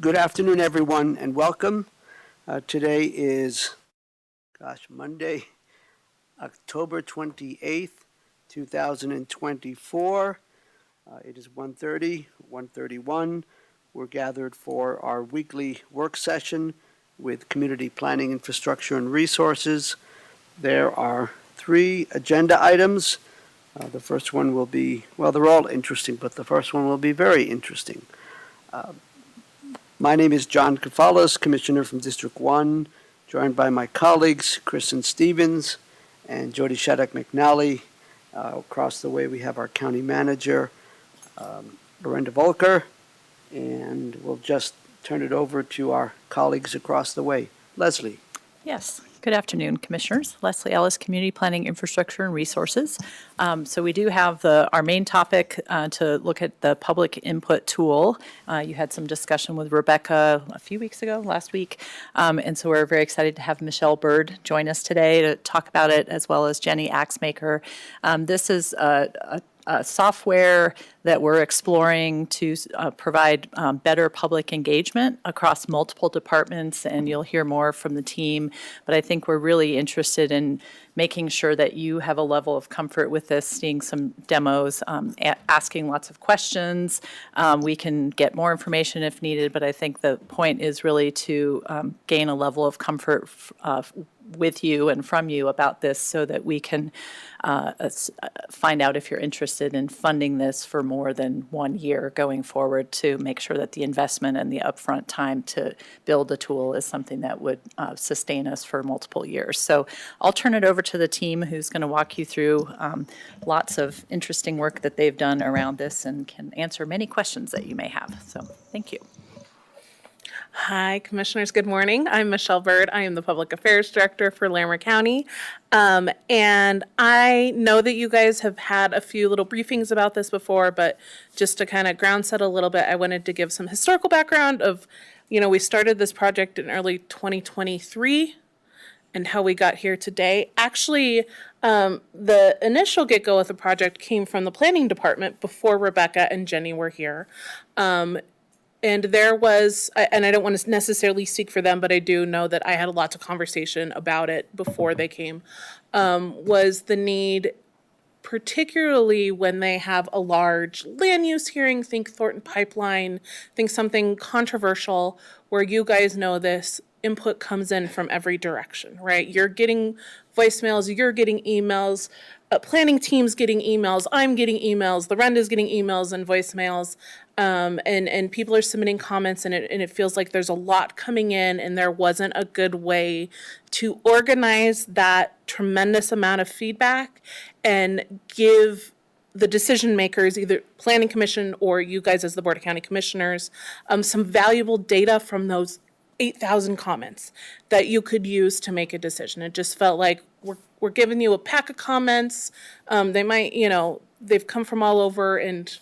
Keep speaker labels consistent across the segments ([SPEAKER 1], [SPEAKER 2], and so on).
[SPEAKER 1] Good afternoon, everyone, and welcome. Today is, Monday, October 28th, 2024. It is 1:31. We're gathered for our weekly work session with Community Planning, Infrastructure, and Resources. There are 3 agenda items. The first one will be, well, they're all interesting, but the first one will be very interesting. My name is John Kafalas, Commissioner from District 1, joined by my colleagues, Kristen Stevens and Jody Shattuck McNally. Across the way, we have our County Manager, Lorinda Volker, and we'll just turn it over to our colleagues across the way. Leslie.
[SPEAKER 2] Yes. Good afternoon, Commissioners. Leslie Ellis, Community Planning, Infrastructure, and Resources. So we do have our main topic to look at the public input tool. You had some discussion with Rebecca a few weeks ago, last week, and so we're very excited to have Michelle Bird join us today to talk about it, as well as Jenny Axmaker. This is a software that we're exploring to provide better public engagement across multiple departments, and you'll hear more from the team. But I think we're really interested in making sure that you have a level of comfort with this, seeing some demos, asking lots of questions. We can get more information if needed, but I think the point is really to gain a level of comfort with you and from you about this, so that we can find out if you're interested in funding this for more than 1 year going forward, to make sure that the investment and the upfront time to build the tool is something that would sustain us for multiple years. So I'll turn it over to the team, who's going to walk you through lots of interesting work that they've done around this and can answer many questions that you may have. So thank you.
[SPEAKER 3] Hi, Commissioners. Good morning. I'm Michelle Bird. I am the Public Affairs Director for Larimer County. And I know that you guys have had a few little briefings about this before, but just to kind of ground set a little bit, I wanted to give some historical background of, we started this project in early 2023 and how we got here today. Actually, the initial get-go with the project came from the planning department before Rebecca and Jenny were here. And there was, and I don't want to necessarily speak for them, but I do know that I had lots of conversation about it before they came, was the need, particularly when they have a large land use hearing, think Thornton Pipeline, think something controversial, where you guys know this input comes in from every direction, right? You're getting voicemails, you're getting emails, planning team's getting emails, I'm getting emails, Lorenda's getting emails and voicemails, and people are submitting comments, and it feels like there's a lot coming in, and there wasn't a good way to organize that tremendous amount of feedback and give the decision makers, either Planning Commission or you guys as the Board of County Commissioners, some valuable data from those 8,000 comments that you could use to make a decision. It just felt like we're giving you a pack of comments. They might, they've come from all over, and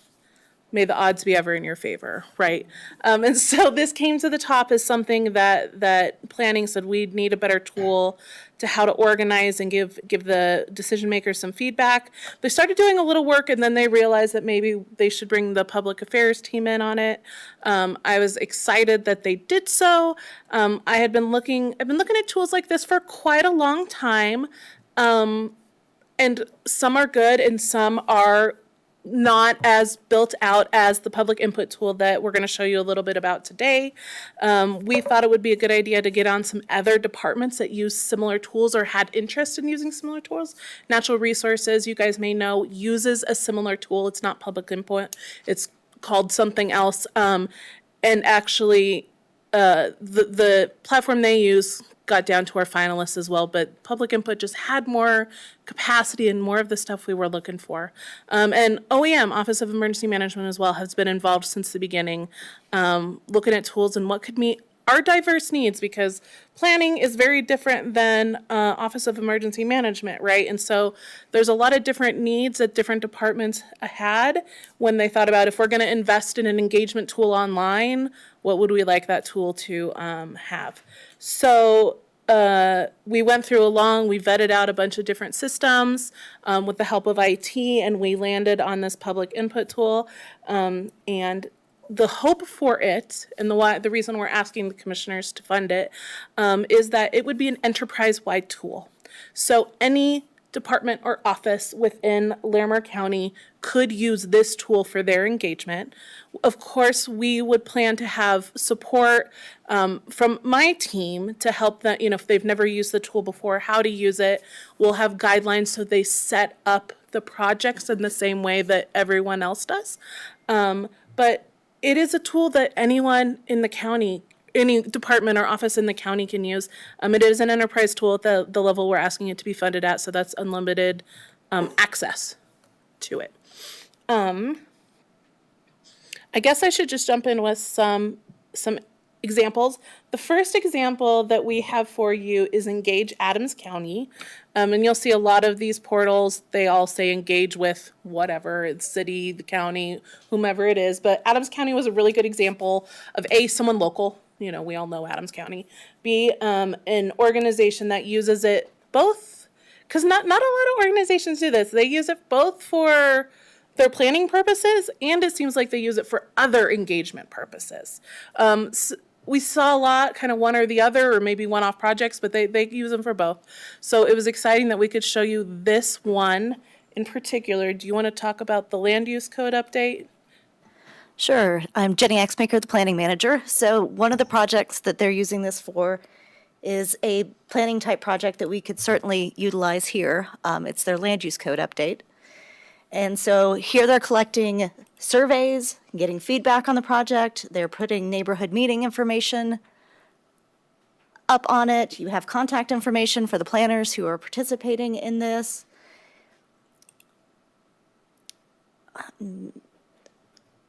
[SPEAKER 3] may the odds be ever in your favor, right? And so this came to the top as something that planning said we need a better tool to how to organize and give the decision makers some feedback. They started doing a little work, and then they realized that maybe they should bring the public affairs team in on it. I was excited that they did so. I've been looking at tools like this for quite a long time, and some are good and some are not as built out as the public input tool that we're going to show you a little bit about today. We thought it would be a good idea to get on some other departments that use similar tools or had interest in using similar tools. Natural Resources, you guys may know, uses a similar tool. It's not public input. It's called something else. And actually, the platform they use got down to our finalists as well, but public input just had more capacity and more of the stuff we were looking for. And OEM, Office of Emergency Management as well, has been involved since the beginning, looking at tools and what could meet our diverse needs, because planning is very different than Office of Emergency Management, right? And so there's a lot of different needs that different departments had when they thought about, if we're going to invest in an engagement tool online, what would we like that tool to have? So we went through we vetted out a bunch of different systems with the help of IT, and we landed on this public input tool. And the hope for it, and the reason we're asking the commissioners to fund it, is that it would be an enterprise-wide tool. So any department or office within Larimer County could use this tool for their engagement. Of course, we would plan to have support from my team to help them, if they've never used the tool before, how to use it. We'll have guidelines so they set up the projects in the same way that everyone else does. But it is a tool that anyone in the county, any department or office in the county can use. It is an enterprise tool at the level we're asking it to be funded at, so that's unlimited access to it. I guess I should just jump in with some examples. The first example that we have for you is Engage Adams County. And you'll see a lot of these portals, they all say engage with whatever, it's city, the county, whomever it is. But Adams County was a really good example of A, someone local, we all know Adams County. B, an organization that uses it both, because not a lot of organizations do this. They use it both for their planning purposes, and it seems like they use it for other engagement purposes. We saw a lot, kind of one or the other, or maybe one-off projects, but they use them for both. So it was exciting that we could show you this one in particular. Do you want to talk about the land use code update?
[SPEAKER 4] Sure. I'm Jenny Axmaker, the planning manager. So one of the projects that they're using this for is a planning type project that we could certainly utilize here. It's their land use code update. And so here they're collecting surveys, getting feedback on the project. They're putting neighborhood meeting information up on it. You have contact information for the planners who are participating in this.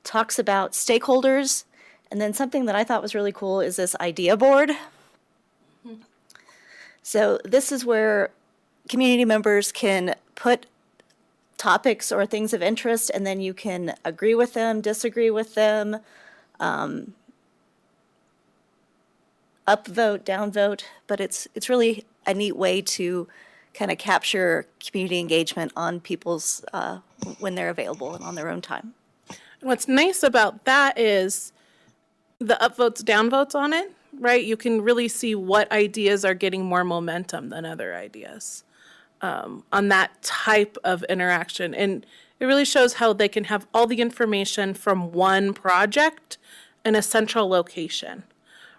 [SPEAKER 4] Talks about stakeholders. And then something that I thought was really cool is this idea board. So this is where community members can put topics or things of interest, and then you can agree with them, disagree with them, upvote, downvote, but it's really a neat way to kind of capture community engagement on people's, when they're available and on their own time.
[SPEAKER 3] What's nice about that is the upvotes, downvotes on it, right? You can really see what ideas are getting more momentum than other ideas. On that type of interaction. And it really shows how they can have all the information from one project in a central location,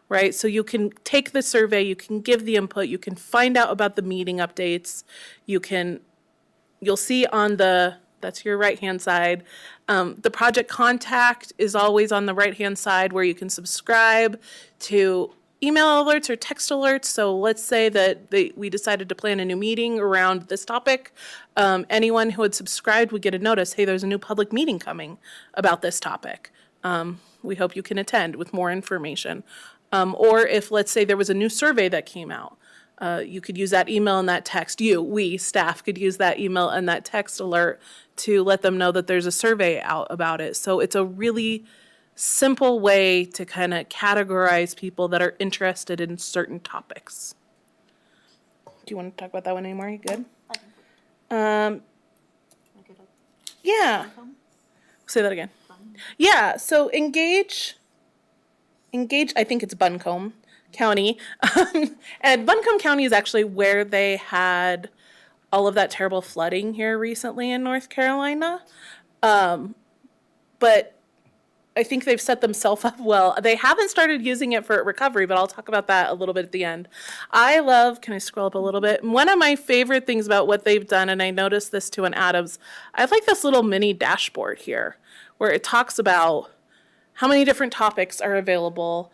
[SPEAKER 3] right? So you can take the survey, you can give the input, you can find out about the meeting updates, you'll see on that's your right-hand side. The project contact is always on the right-hand side where you can subscribe to email alerts or text alerts. So let's say that we decided to plan a new meeting around this topic. Anyone who had subscribed would get a notice, hey, there's a new public meeting coming about this topic. We hope you can attend with more information. Or if, let's say, there was a new survey that came out, you could use that email and that text. We, staff, could use that email and that text alert to let them know that there's a survey out about it. So it's a really simple way to kind of categorize people that are interested in certain topics. Do you want to talk about that one anymore? You good? Yeah. Say that again. Yeah, so Engage, I think it's Buncombe County. And Buncombe County is actually where they had all of that terrible flooding here recently in North Carolina. But I think they've set themselves up well. They haven't started using it for recovery, but I'll talk about that a little bit at the end. Can I scroll up a little bit? One of my favorite things about what they've done, and I noticed this too in Adams, I like this little mini dashboard here where it talks about how many different topics are available,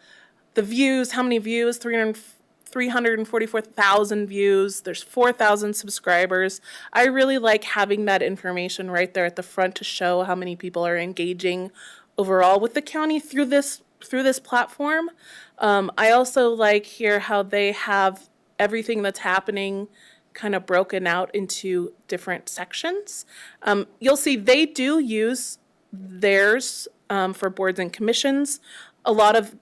[SPEAKER 3] the views, how many views, 344,000 views, there's 4,000 subscribers. I really like having that information right there at the front to show how many people are engaging overall with the county through this platform. I also like here how they have everything that's happening kind of broken out into different sections. You'll see they do use theirs for boards and commissions. A lot of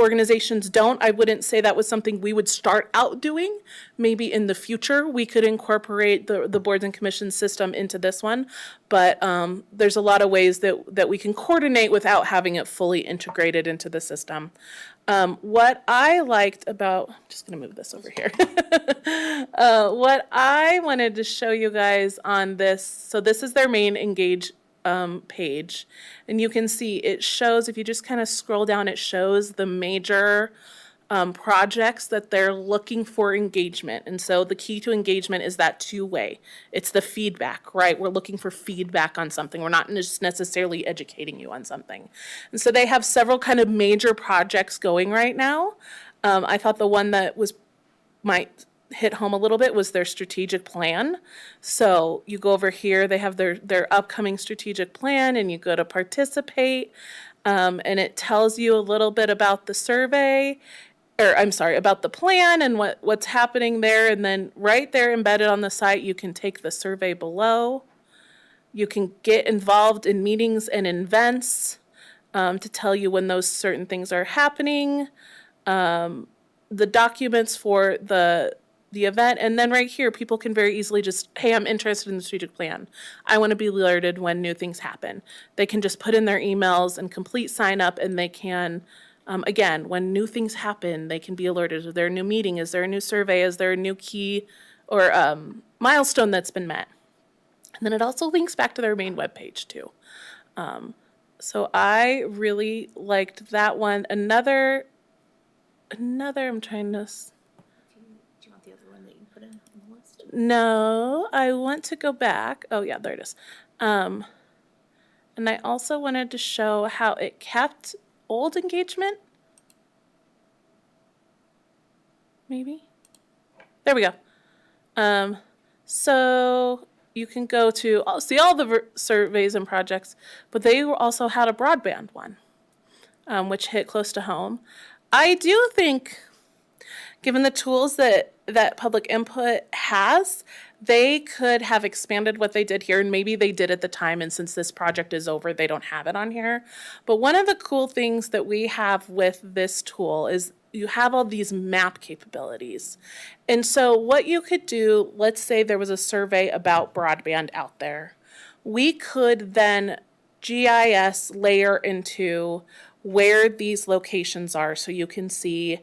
[SPEAKER 3] organizations don't. I wouldn't say that was something we would start out doing. Maybe in the future, we could incorporate the boards and commissions system into this one. But there's a lot of ways that we can coordinate without having it fully integrated into the system. What I liked about, I'm just going to move this over here. What I wanted to show you guys on this, so this is their main Engage page. And you can see it shows, if you just kind of scroll down, it shows the major projects that they're looking for engagement. And so the key to engagement is that two-way. It's the feedback, right? We're looking for feedback on something. We're not just necessarily educating you on something. And so they have several kind of major projects going right now. I thought the one that might hit home a little bit was their strategic plan. So you go over here, they have their upcoming strategic plan, and you go to participate, and it tells you a little bit about the survey, or I'm sorry, about the plan and what's happening there. And then right there embedded on the site, you can take the survey below. You can get involved in meetings and events to tell you when those certain things are happening. The documents for the event, and then right here, people can very easily just, hey, I'm interested in the strategic plan. I want to be alerted when new things happen. They can just put in their emails and complete sign up, and they can, again, when new things happen, they can be alerted. Is there a new meeting? Is there a new survey? Is there a new key or milestone that's been met? And then it also links back to their main webpage too. So I really liked that one. Another, I'm trying to.
[SPEAKER 4] Do you want the other one that you put in on the list?
[SPEAKER 3] No, I want to go back. Oh yeah, there it is. And I also wanted to show how it kept old engagement. Maybe. There we go. So you can go to see all the surveys and projects, but they also had a broadband one, which hit close to home. I do think, given the tools that public input has, they could have expanded what they did here, and maybe they did at the time, and since this project is over, they don't have it on here. But one of the cool things that we have with this tool is you have all these map capabilities. And so what you could do, let's say there was a survey about broadband out there. We could then GIS layer into where these locations are, so you can see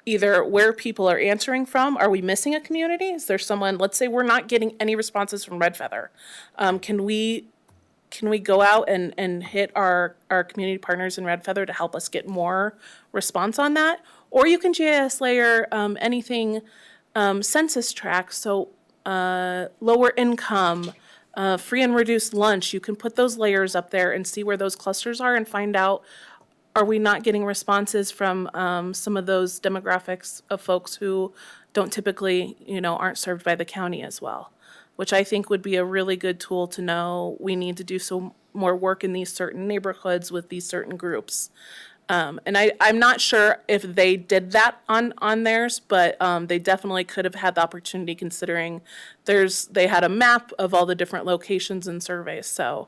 [SPEAKER 3] either where people are answering from. Are we missing a community? Is there someone, let's say we're not getting any responses from Red Feather. Can we go out and hit our community partners in Red Feather to help us get more response on that? Or you can GIS layer anything census tract, so lower income, free and reduced lunch. You can put those layers up there and see where those clusters are and find out, are we not getting responses from some of those demographics of folks who don't typically, aren't served by the county as well, which I think would be a really good tool to know we need to do some more work in these certain neighborhoods with these certain groups. And I'm not sure if they did that on theirs, but they definitely could have had the opportunity, considering they had a map of all the different locations and surveys. So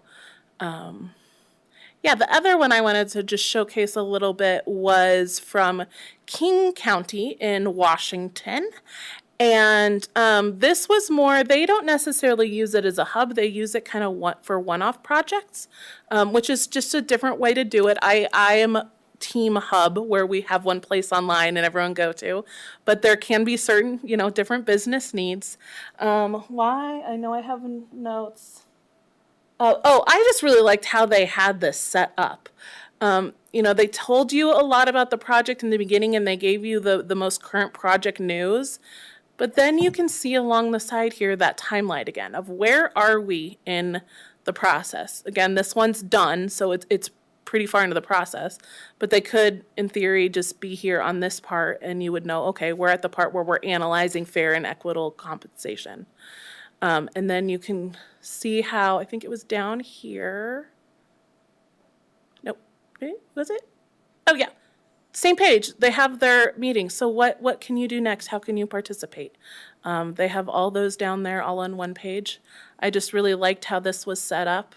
[SPEAKER 3] yeah, the other one I wanted to just showcase a little bit was from King County in Washington. And this was more, they don't necessarily use it as a hub. They use it kind of for one-off projects, which is just a different way to do it. I am team hub, where we have one place online and everyone go to, but there can be certain, different business needs. Why? I know I have notes. I just really liked how they had this set up. They told you a lot about the project in the beginning, and they gave you the most current project news. But then you can see along the side here that timeline again of where are we in the process. Again, this one's done, so it's pretty far into the process. But they could, in theory, just be here on this part, and you would know, okay, we're at the part where we're analyzing fair and equitable compensation. And then you can see how, I think it was down here. Nope. Was it? Oh, yeah. Same page. They have their meeting. So what can you do next? How can you participate? They have all those down there all on one page. I just really liked how this was set up.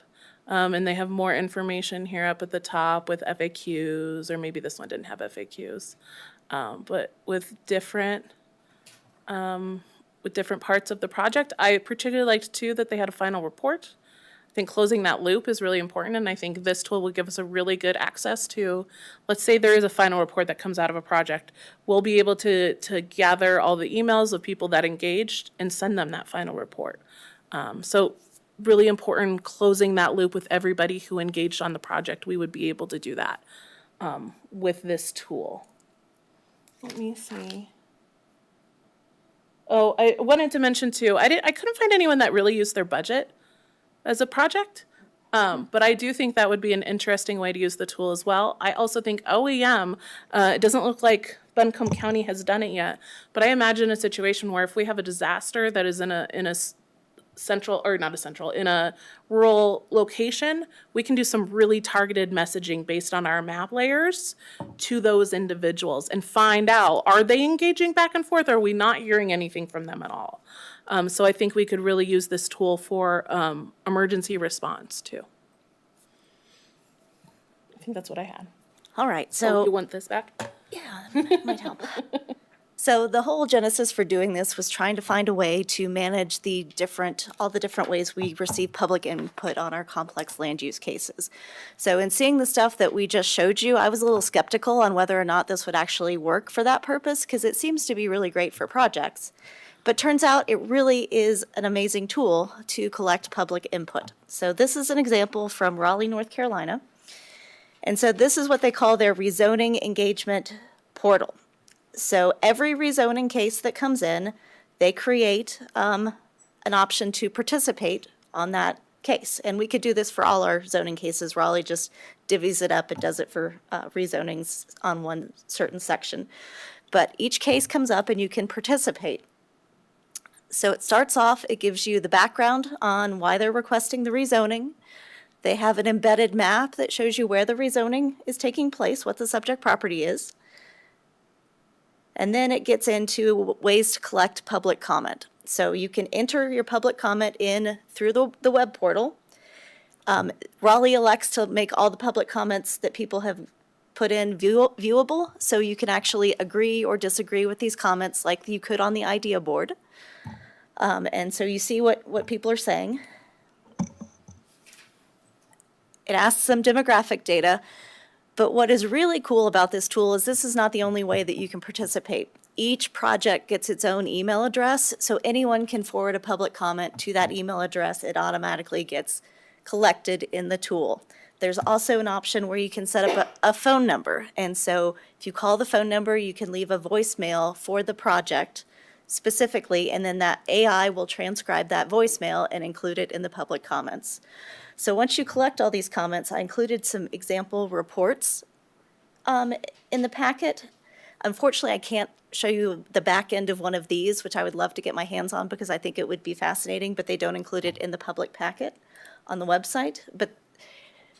[SPEAKER 3] And they have more information here up at the top with FAQs, or maybe this one didn't have FAQs. But with different parts of the project. I particularly liked too that they had a final report. I think closing that loop is really important, and I think this tool will give us a really good access to, let's say there is a final report that comes out of a project. We'll be able to gather all the emails of people that engaged and send them that final report. So really important closing that loop with everybody who engaged on the project. We would be able to do that with this tool. Let me see. Oh, I wanted to mention too, I couldn't find anyone that really used their budget as a project. But I do think that would be an interesting way to use the tool as well. I also think OEM, it doesn't look like Buncombe County has done it yet, but I imagine a situation where if we have a disaster that is in a central, or not a central, in a rural location, we can do some really targeted messaging based on our map layers to those individuals and find out, are they engaging back and forth? Or are we not hearing anything from them at all? So I think we could really use this tool for emergency response too. I think that's what I had.
[SPEAKER 4] All right,
[SPEAKER 3] Oh,
[SPEAKER 4] so.
[SPEAKER 3] you want this back?
[SPEAKER 4] Yeah, might help. So the whole genesis for doing this was trying to find a way to manage all the different ways we receive public input on our complex land use cases. So in seeing the stuff that we just showed you, I was a little skeptical on whether or not this would actually work for that purpose, because it seems to be really great for projects. But turns out it really is an amazing tool to collect public input. So this is an example from Raleigh, North Carolina. And so this is what they call their rezoning engagement portal. So every rezoning case that comes in, they create an option to participate on that case. And we could do this for all our zoning cases. Raleigh just divvies it up and does it for rezonings on one certain section. But each case comes up and you can participate. So it starts off, it gives you the background on why they're requesting the rezoning. They have an embedded map that shows you where the rezoning is taking place, what the subject property is. And then it gets into ways to collect public comment. So you can enter your public comment in through the web portal. Raleigh elects to make all the public comments that people have put in viewable, so you can actually agree or disagree with these comments like you could on the idea board. And so you see what people are saying. It asks some demographic data. But what is really cool about this tool is this is not the only way that you can participate. Each project gets its own email address, so anyone can forward a public comment to that email address. It automatically gets collected in the tool. There's also an option where you can set up a phone number. And so if you call the phone number, you can leave a voicemail for the project specifically, and then that AI will transcribe that voicemail and include it in the public comments. So once you collect all these comments, I included some example reports in the packet. Unfortunately, I can't show you the back end of one of these, which I would love to get my hands on because I think it would be fascinating, but they don't include it in the public packet on the website. But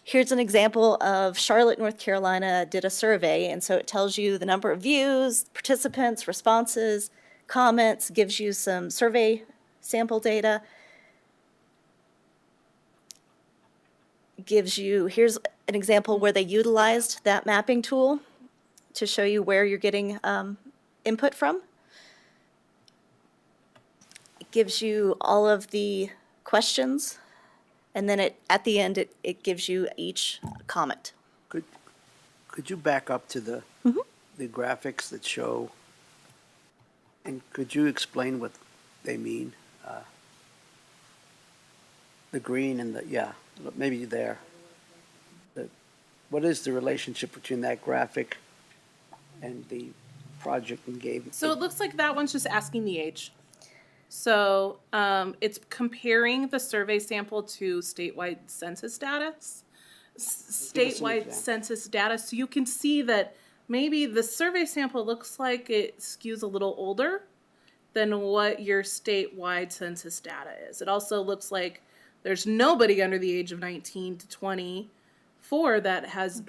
[SPEAKER 4] here's an example of Charlotte, North Carolina did a survey, and so it tells you the number of views, participants, responses, comments, gives you some survey sample data. Gives you, here's an example where they utilized that mapping tool to show you where you're getting input from. It gives you all of the questions, and then at the end, it gives you each comment.
[SPEAKER 1] Could you back up to the graphics that show, and could you explain what they mean? The green and maybe there. What is the relationship between that graphic and the project engagement?
[SPEAKER 3] So it looks like that one's just asking the age. So it's comparing the survey sample to statewide census data. So you can see that maybe the survey sample looks like it skews a little older than what your statewide census data is. It also looks like there's nobody under the age of 19 to 24 that has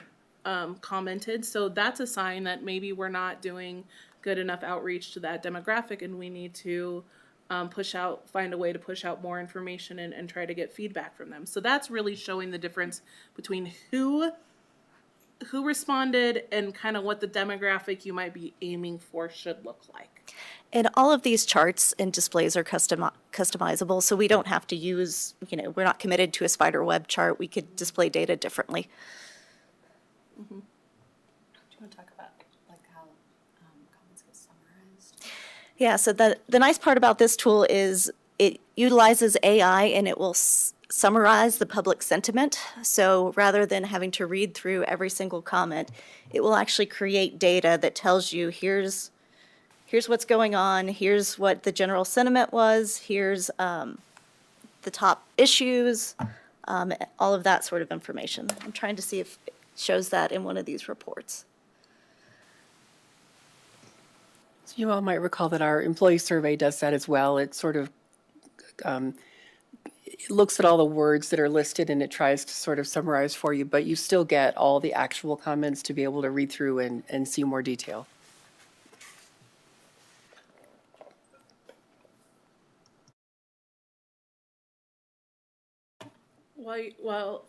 [SPEAKER 3] commented. So that's a sign that maybe we're not doing good enough outreach to that demographic, and we need to find a way to push out more information and try to get feedback from them. So that's really showing the difference between who responded and kind of what the demographic you might be aiming for should look like.
[SPEAKER 4] And all of these charts and displays are customizable, so we don't have to use, we're not committed to a spider web chart. We could display data differently.
[SPEAKER 5] Do you want to talk about like how comments get summarized?
[SPEAKER 4] Yeah, so the nice part about this tool is it utilizes AI and it will summarize the public sentiment. So rather than having to read through every single comment, it will actually create data that tells you here's what's going on, here's what the general sentiment was, here's the top issues, all of that sort of information. I'm trying to see if it shows that in one of these reports.
[SPEAKER 6] So you all might recall that our employee survey does that as well. It sort of it looks at all the words that are listed and it tries to sort of summarize for you, but you still get all the actual comments to be able to read through and see more detail.
[SPEAKER 3] Well,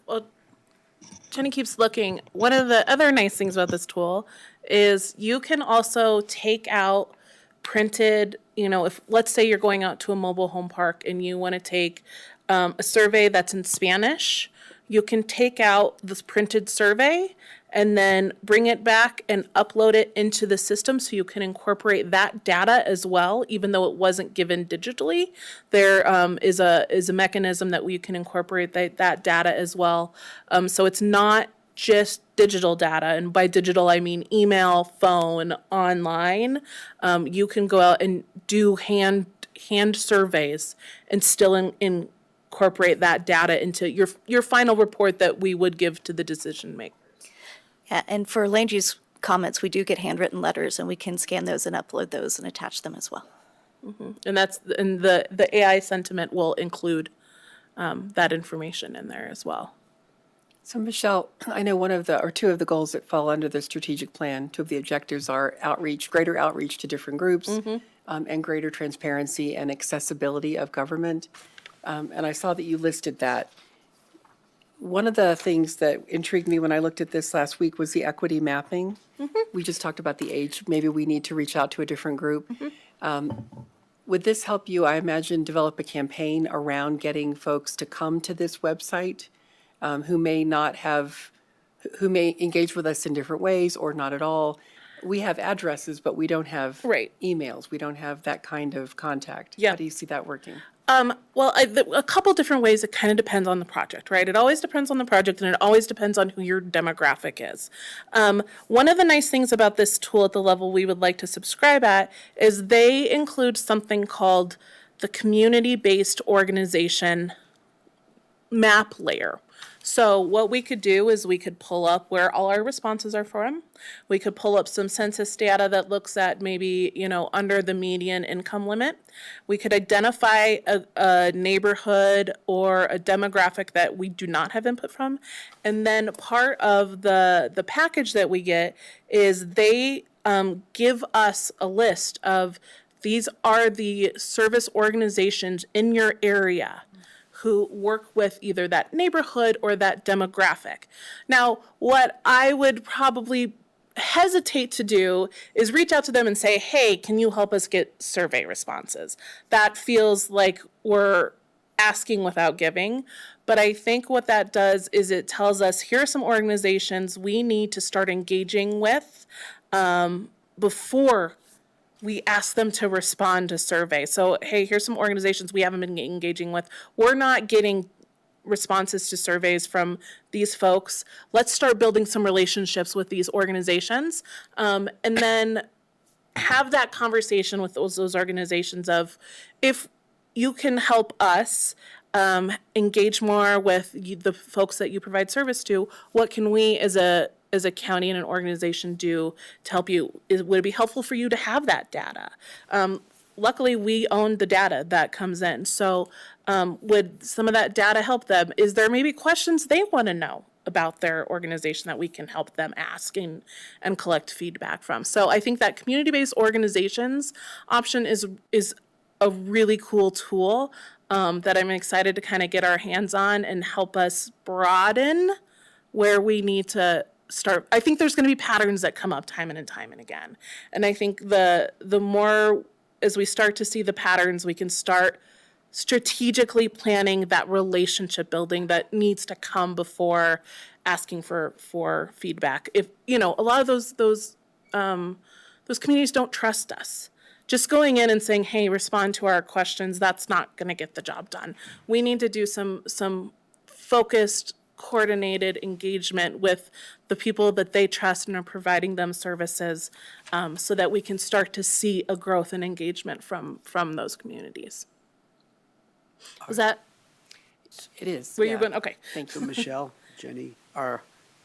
[SPEAKER 3] Jenny keeps looking. One of the other nice things about this tool is you can also take out printed, if let's say you're going out to a mobile home park and you want to take a survey that's in Spanish, you can take out this printed survey and then bring it back and upload it into the system so you can incorporate that data as well, even though it wasn't given digitally. There is a mechanism that we can incorporate that data as well. So it's not just digital data, and by digital I mean email, phone, online. You can go out and do hand surveys and still incorporate that data into your final report that we would give to the decision maker.
[SPEAKER 4] Yeah, and for land use comments, we do get handwritten letters, and we can scan those and upload those and attach them as well.
[SPEAKER 3] And the AI sentiment will include that information in there as well.
[SPEAKER 6] So Michelle, I know two of the goals that fall under the strategic plan, two of the objectives are greater outreach to different groups, and greater transparency and accessibility of government. And I saw that you listed that. One of the things that intrigued me when I looked at this last week was the equity mapping. We just talked about the age. Maybe we need to reach out to a different group. Would this help you, I imagine, develop a campaign around getting folks to come to this website who may engage with us in different ways or not at all? We have addresses, but we don't have emails. We don't have that kind of contact.
[SPEAKER 3] Yeah.
[SPEAKER 6] How do you see that working?
[SPEAKER 3] Well, a couple different ways. It kind of depends on the project, right? It always depends on the project, and it always depends on who your demographic is. One of the nice things about this tool at the level we would like to subscribe at is they include something called the community-based organization map layer. So what we could do is we could pull up where all our responses are from. We could pull up some census data that looks at maybe, under the median income limit. We could identify a neighborhood or a demographic that we do not have input from. And then part of the package that we get is they give us a list of these are the service organizations in your area who work with either that neighborhood or that demographic. Now, what I would probably hesitate to do is reach out to them and say, hey, can you help us get survey responses? That feels like we're asking without giving. But I think what that does is it tells us here are some organizations we need to start engaging with before we ask them to respond to survey. So, hey, here's some organizations we haven't been engaging with. We're not getting responses to surveys from these folks. Let's start building some relationships with these organizations, and then have that conversation with those organizations of if you can help us engage more with the folks that you provide service to, what can we as a county and an organization do to help you? Would it be helpful for you to have that data? Luckily, we own the data that comes in. So would some of that data help them? Is there maybe questions they want to know about their organization that we can help them ask and collect feedback from? So I think that community-based organizations option is a really cool tool that I'm excited to kind of get our hands on and help us broaden where we need to start. I think there's going to be patterns that come up time and time and again. And I think the more as we start to see the patterns, we can start strategically planning that relationship building that needs to come before asking for feedback. If a lot of those communities don't trust us. Just going in and saying, hey, respond to our questions, that's not going to get the job done. We need to do some focused, coordinated engagement with the people that they trust and are providing them services, so that we can start to see a growth and engagement from those communities. Was that
[SPEAKER 6] It is.
[SPEAKER 3] where
[SPEAKER 6] yeah.
[SPEAKER 3] you're going? Okay.
[SPEAKER 6] Thank
[SPEAKER 1] So
[SPEAKER 6] you.
[SPEAKER 1] Michelle, Jenny,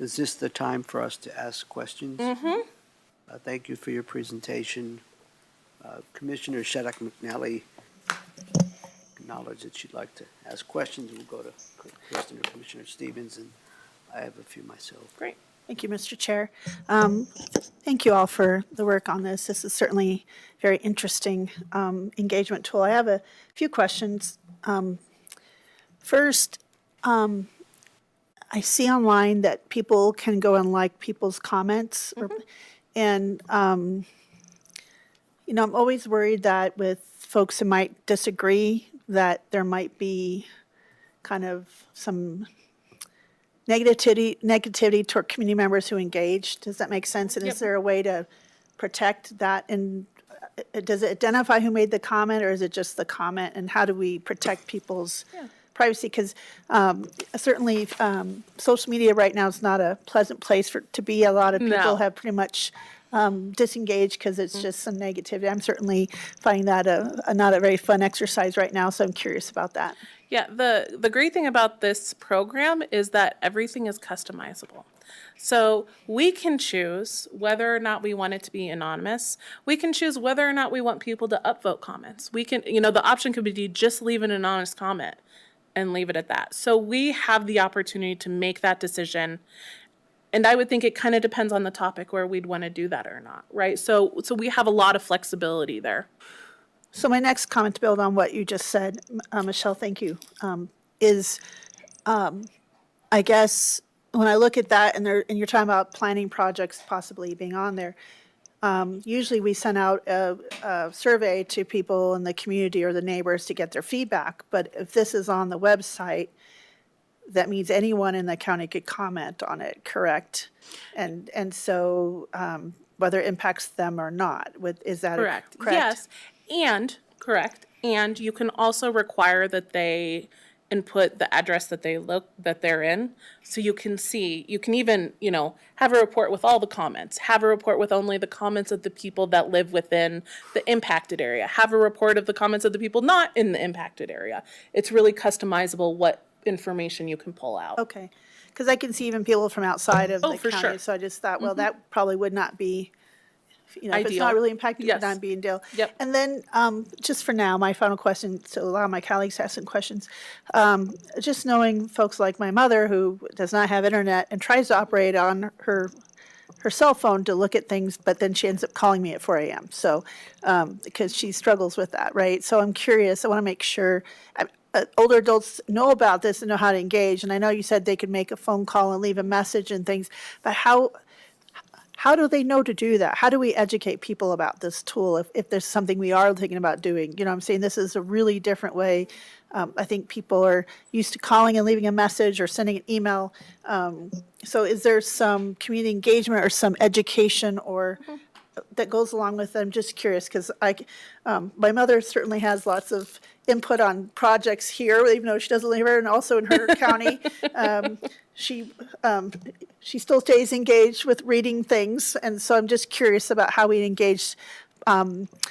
[SPEAKER 1] is this the time for us to ask questions? Mm-hmm. Thank you for your presentation. Commissioner Shaddock McNally acknowledged that she'd like to ask questions. We'll go to Kristen or Commissioner Stevens, and I have a few myself.
[SPEAKER 3] Great.
[SPEAKER 7] Thank you, Mr. Chair. Thank you all for the work on this. This is certainly a very interesting engagement tool. I have a few questions. First, I see online that people can go and like people's comments, and I'm always worried that with folks who might disagree, that there might be kind of some negativity toward community members who engage. Does that make sense? And is there a way to protect that? And does it identify who made the comment, or is it just the comment? And how do we protect people's privacy? Because certainly social media right now is not a pleasant place to be. A lot of people
[SPEAKER 3] No.
[SPEAKER 7] have pretty much disengaged because it's just some negativity. I'm certainly finding that not a very fun exercise right now, so I'm curious about that.
[SPEAKER 3] Yeah, the great thing about this program is that everything is customizable. So we can choose whether or not we want it to be anonymous. We can choose whether or not we want people to upvote comments. We can, the option could be just leave an anonymous comment and leave it at that. So we have the opportunity to make that decision. And I would think it kind of depends on the topic where we'd want to do that or not, right? So we have a lot of flexibility there.
[SPEAKER 7] So my next comment, to build on what you just said, Michelle, thank you, is I guess when I look at that and you're talking about planning projects possibly being on there, usually we send out a survey to people in the community or the neighbors to get their feedback. But if this is on the website, that means anyone in the county could comment on it, correct? And so whether it impacts them or not, is that
[SPEAKER 3] Correct.
[SPEAKER 7] correct?
[SPEAKER 3] Yes, and correct. And you can also require that they input the address that they're in, so you can see. You can even, have a report with all the comments. Have a report with only the comments of the people that live within the impacted area. Have a report of the comments of the people not in the impacted area. It's really customizable what information you can pull out.
[SPEAKER 7] Okay, because I can see even people from outside of the
[SPEAKER 3] for
[SPEAKER 7] county.
[SPEAKER 3] sure.
[SPEAKER 7] So I just thought, well, that probably would not be, if it's
[SPEAKER 3] Ideal.
[SPEAKER 7] not really impacted, it
[SPEAKER 3] Yes.
[SPEAKER 7] would not be ideal.
[SPEAKER 3] Yep.
[SPEAKER 7] And then just for now, my final question, to allow my colleagues to ask some questions. Just knowing folks like my mother who does not have internet and tries to operate on her cell phone to look at things, but then she ends up calling me at 4 a.m. So, because she struggles with that, right? So I'm curious, I want to make sure, older adults know about this and know how to engage. And I know you said they could make a phone call and leave a message and things, but how do they know to do that? How do we educate people about this tool if there's something we are thinking about doing? I'm saying this is a really different way. I think people are used to calling and leaving a message or sending an email. So is there some community engagement or some education or that goes along with it? I'm just curious because my mother certainly has lots of input on projects here, even though she doesn't live here, and also in her county. She still stays engaged with reading things, and so I'm just curious about how we engage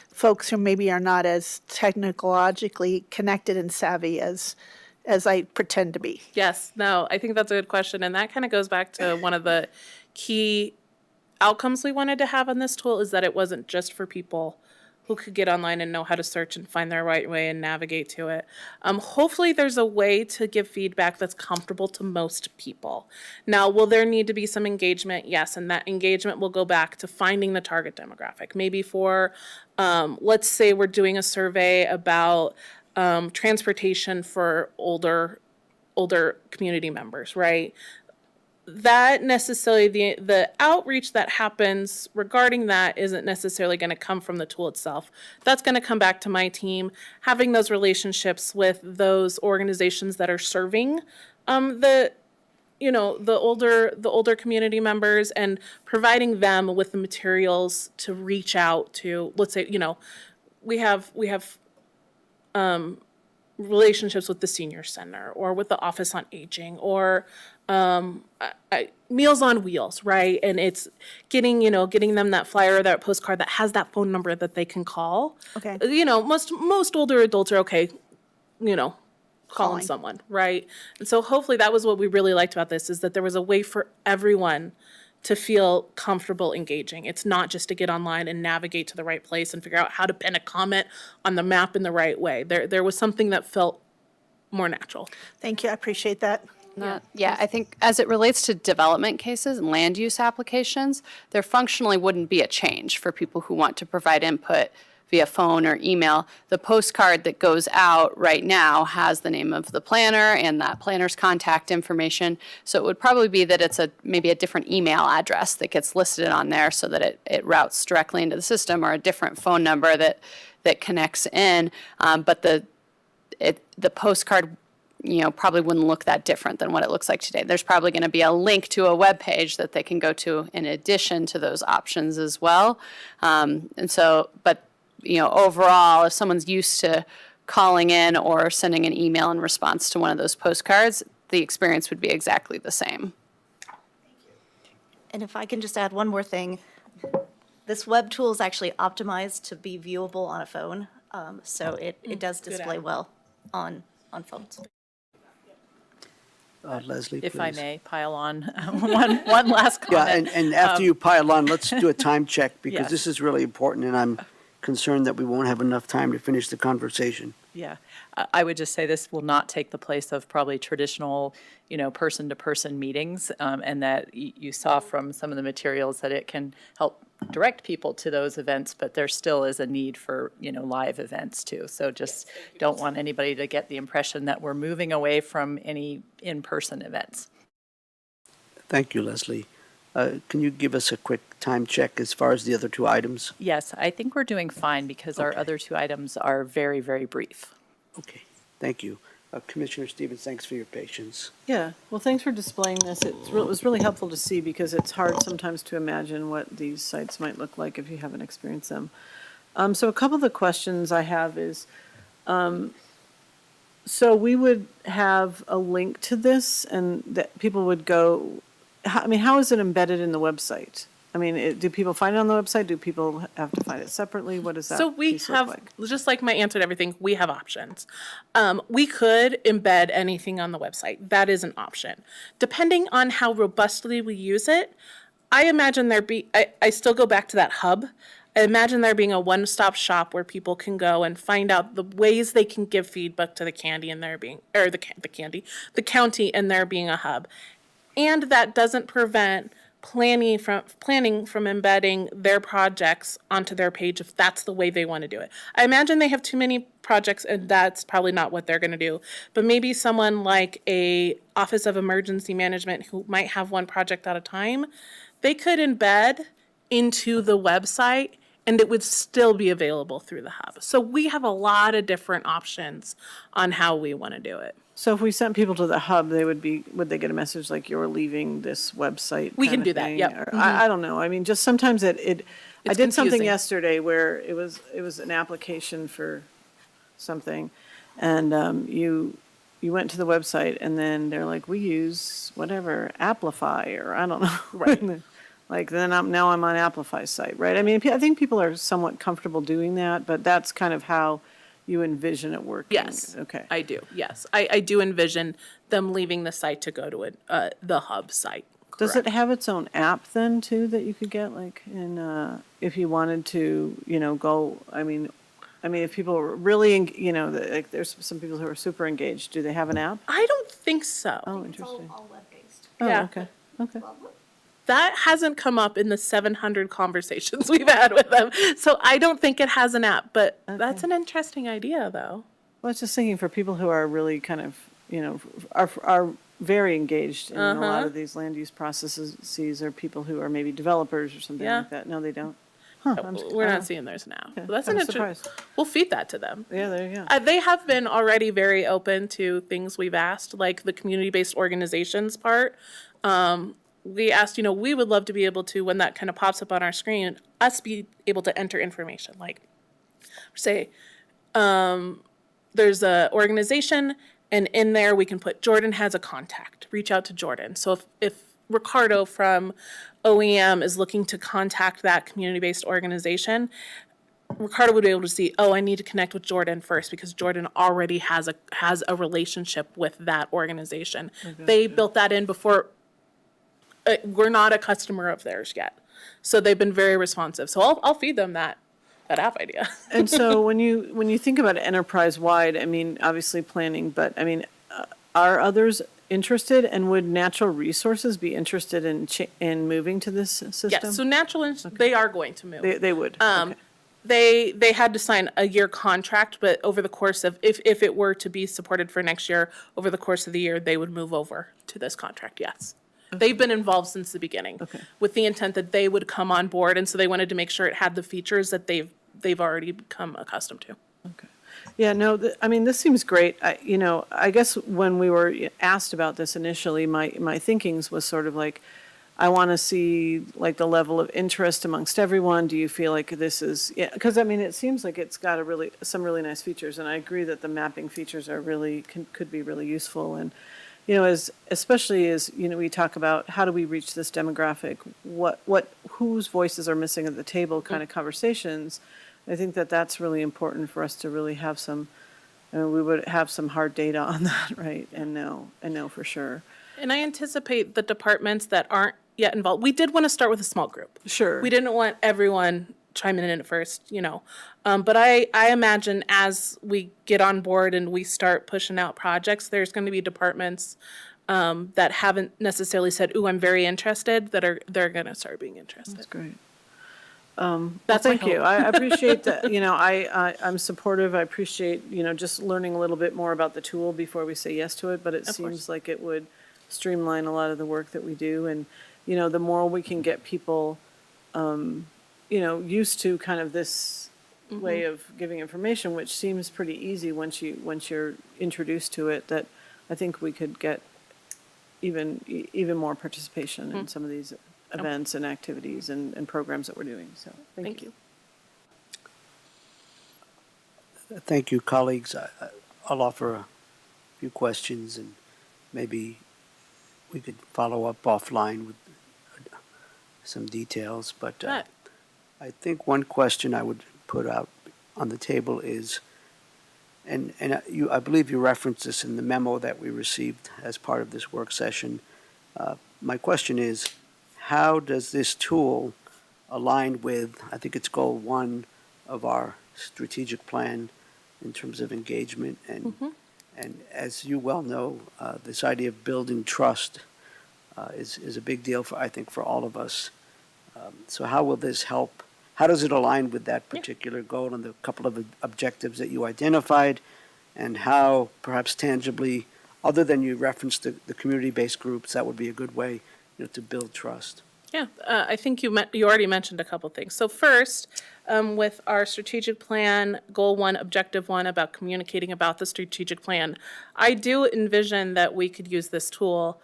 [SPEAKER 7] folks who maybe are not as technologically connected and savvy as I pretend to be.
[SPEAKER 3] Yes, no, I think that's a good question. And that kind of goes back to one of the key outcomes we wanted to have on this tool is that it wasn't just for people who could get online and know how to search and find their right way and navigate to it. Hopefully there's a way to give feedback that's comfortable to most people. Now, will there need to be some engagement? Yes, and that engagement will go back to finding the target demographic. Maybe for, let's say we're doing a survey about transportation for older community members, right? That necessarily, the outreach that happens regarding that isn't necessarily going to come from the tool itself. That's going to come back to my team, having those relationships with those organizations that are serving the older community members, and providing them with the materials to reach out to. Let's say, we have relationships with the senior center or with the Office on Aging or Meals on Wheels, right? And it's getting them that flyer or that postcard that has that phone number that they can call.
[SPEAKER 7] Okay.
[SPEAKER 3] Most older adults are okay, calling
[SPEAKER 7] Calling.
[SPEAKER 3] someone, right? And so hopefully that was what we really liked about this, is that there was a way for everyone to feel comfortable engaging. It's not just to get online and navigate to the right place and figure out how to pin a comment on the map in the right way. There was something that felt more natural.
[SPEAKER 7] Thank you, I appreciate that.
[SPEAKER 5] Yeah, I think as it relates to development cases and land use applications, there functionally wouldn't be a change for people who want to provide input via phone or email. The postcard that goes out right now has the name of the planner and that planner's contact information. So it would probably be that it's maybe a different email address that gets listed on there so that it routes directly into the system, or a different phone number that connects in. But the postcard probably wouldn't look that different than what it looks like today. There's probably going to be a link to a web page that they can go to in addition to those options as well. Overall, if someone's used to calling in or sending an email in response to one of those postcards, the experience would be exactly the same.
[SPEAKER 4] And if I can just add one more thing, this web tool is actually optimized to be viewable on a phone, so it does display well on phones.
[SPEAKER 1] Leslie,
[SPEAKER 2] If I
[SPEAKER 1] please.
[SPEAKER 2] may pile on one last
[SPEAKER 1] Yeah,
[SPEAKER 2] comment.
[SPEAKER 1] and after you pile on, let's do a time check, because
[SPEAKER 2] Yes.
[SPEAKER 1] this is really important, and I'm concerned that we won't have enough time to finish the conversation.
[SPEAKER 2] Yeah, I would just say this will not take the place of probably traditional, person-to-person meetings, and that you saw from some of the materials that it can help direct people to those events, but there still is a need for, live events too. So just don't want anybody to get the impression that we're moving away from any in-person events.
[SPEAKER 1] Thank you, Leslie. Can you give us a quick time check as far as the other two items?
[SPEAKER 2] Yes, I think we're doing fine because our other two items are very, very brief.
[SPEAKER 1] Okay, thank you. Commissioner Stevens, thanks for your patience.
[SPEAKER 8] Yeah, well, thanks for displaying this. It was really helpful to see, because it's hard sometimes to imagine what these sites might look like if you haven't experienced them. So a couple of the questions I have is, so we would have a link to this and that people would go, how is it embedded in the website? Do people find it on the website? Do people have to find it separately? What does that
[SPEAKER 3] So we
[SPEAKER 8] piece look
[SPEAKER 3] have,
[SPEAKER 8] like?
[SPEAKER 3] just like my answer to everything, we have options. We could embed anything on the website. That is an option. Depending on how robustly we use it, I imagine I still go back to that hub. I imagine there being a one-stop shop where people can go and find out the ways they can give feedback to the county and there being, or the county and there being a hub. And that doesn't prevent planning from embedding their projects onto their page if that's the way they want to do it. I imagine they have too many projects and that's probably not what they're going to do. But maybe someone like a Office of Emergency Management who might have one project at a time, they could embed into the website and it would still be available through the hub. So we have a lot of different options on how we want to do it.
[SPEAKER 8] So if we sent people to the hub, would they get a message like you're leaving this website?
[SPEAKER 3] We
[SPEAKER 8] kind
[SPEAKER 3] can
[SPEAKER 8] of
[SPEAKER 3] do that,
[SPEAKER 8] thing?
[SPEAKER 3] yep.
[SPEAKER 8] Or I don't know. Just sometimes I did something
[SPEAKER 3] confusing.
[SPEAKER 8] yesterday where it was an application for something, and you went to the website and then they're like, we use whatever, Applify, or I don't know.
[SPEAKER 3] Right.
[SPEAKER 8] Like then I'm on Applify's site, right? I think people are somewhat comfortable doing that, but that's kind of how you envision it working.
[SPEAKER 3] Yes.
[SPEAKER 8] Okay.
[SPEAKER 3] I do, yes. I do envision them leaving the site to go to the hub site.
[SPEAKER 8] Does it have its own app then too that you could get like if you wanted to, go, if people are really, like there's some people who are super engaged, do they have an app?
[SPEAKER 3] I don't think so.
[SPEAKER 8] Oh, interesting.
[SPEAKER 4] web-based.
[SPEAKER 8] Oh,
[SPEAKER 3] Yeah.
[SPEAKER 8] okay, okay.
[SPEAKER 3] That hasn't come up in the 700 conversations we've had with them. So I don't think it has an app, but that's an interesting idea, though.
[SPEAKER 8] Well, I was just thinking for people who are really kind of, are very engaged in a lot of these land use processes, or people who are maybe developers or something
[SPEAKER 3] Yeah.
[SPEAKER 8] like that. No, they don't. Huh,
[SPEAKER 3] We're not seeing theirs now.
[SPEAKER 8] Okay.
[SPEAKER 3] So that's
[SPEAKER 8] I'm
[SPEAKER 3] an interesting.
[SPEAKER 8] surprised.
[SPEAKER 3] We'll feed that to them.
[SPEAKER 8] Yeah, there you go.
[SPEAKER 3] They have been already very open to things we've asked, like the community-based organizations part. We asked, we would love to be able to, when that kind of pops up on our screen, us be able to enter information, like, say, there's a organization, and in there we can put Jordan has a contact. Reach out to Jordan. So if Ricardo from OEM is looking to contact that community-based organization, Ricardo would be able to see, oh, I need to connect with Jordan first because Jordan already has a relationship with that organization. They built that in before. We're not a customer of theirs yet, so they've been very responsive. So I'll feed them that app idea.
[SPEAKER 8] And so when you think about enterprise-wide, obviously planning, but are others interested, and would natural resources be interested in moving to this system?
[SPEAKER 3] Yes. So they are going to move.
[SPEAKER 8] They would. Okay.
[SPEAKER 3] They had to sign a year contract, but over the course of if it were to be supported for next year, over the course of the year, they would move over to this contract. Yes. They've been involved since the beginning with the intent that they would come on board, and so they wanted to make sure it had the features that they've already become accustomed to.
[SPEAKER 8] Okay. Yeah, no, this seems great. I guess when we were asked about this initially, my thinkings was sort of like, I want to see like the level of interest amongst everyone. Do you feel like this is, because it seems like it's got some really nice features, and I agree that the mapping features are could be really useful. And especially as we talk about how do we reach this demographic, whose voices are missing at the table kind of conversations. I think that's really important for us to really have some. We would have some hard data on that, right? And know for sure.
[SPEAKER 3] And I anticipate the departments that aren't yet involved. We did want to start with a small group.
[SPEAKER 8] Sure.
[SPEAKER 3] We didn't want everyone chiming in at first, But I imagine as we get on board and we start pushing out projects, there's going to be departments that haven't necessarily said, "Ooh, I'm very interested," they're going to start being interested.
[SPEAKER 8] That's great.
[SPEAKER 3] That's my
[SPEAKER 8] Thank you.
[SPEAKER 3] hope.
[SPEAKER 8] I appreciate that. I'm supportive. I appreciate, just learning a little bit more about the tool before we say yes to it, but it seems like it would streamline a lot of the work that we do. And, the more we can get people, used to kind of this way of giving information, which seems pretty easy once you're introduced to it, that I think we could get even more participation in some of these events and activities and programs that we're doing. So thank you.
[SPEAKER 1] Thank you, colleagues. I'll offer a few questions, and maybe we could follow up offline with some details. But
[SPEAKER 3] Right.
[SPEAKER 1] I think one question I would put out on the table is, and I believe you referenced this in the memo that we received as part of this work session. My question is, how does this tool align with, I think it's goal 1 of our strategic plan in terms of engagement, and as you well know, this idea of building trust is a big deal I think for all of us. So how will this help? How does it align with that particular goal and the couple of objectives that you identified, and how perhaps tangibly, other than you referenced the community-based groups, that would be a good way to build trust?
[SPEAKER 3] Yeah, I think you already mentioned a couple things. So first, with our strategic plan, goal 1, objective 1, about communicating about the strategic plan, I do envision that we could use this tool,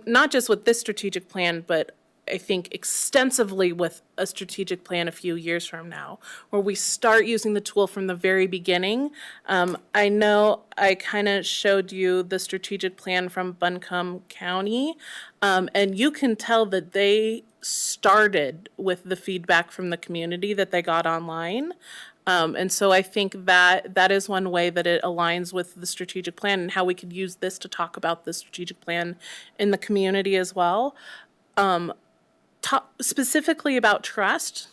[SPEAKER 3] not just with this strategic plan, but I think extensively with a strategic plan a few years from now, where we start using the tool from the very beginning. I know I kind of showed you the strategic plan from Buncombe County, and you can tell that they started with the feedback from the community that they got online. And so I think that is one way that it aligns with the strategic plan and how we could use this to talk about the strategic plan in the community as well. Specifically about trust,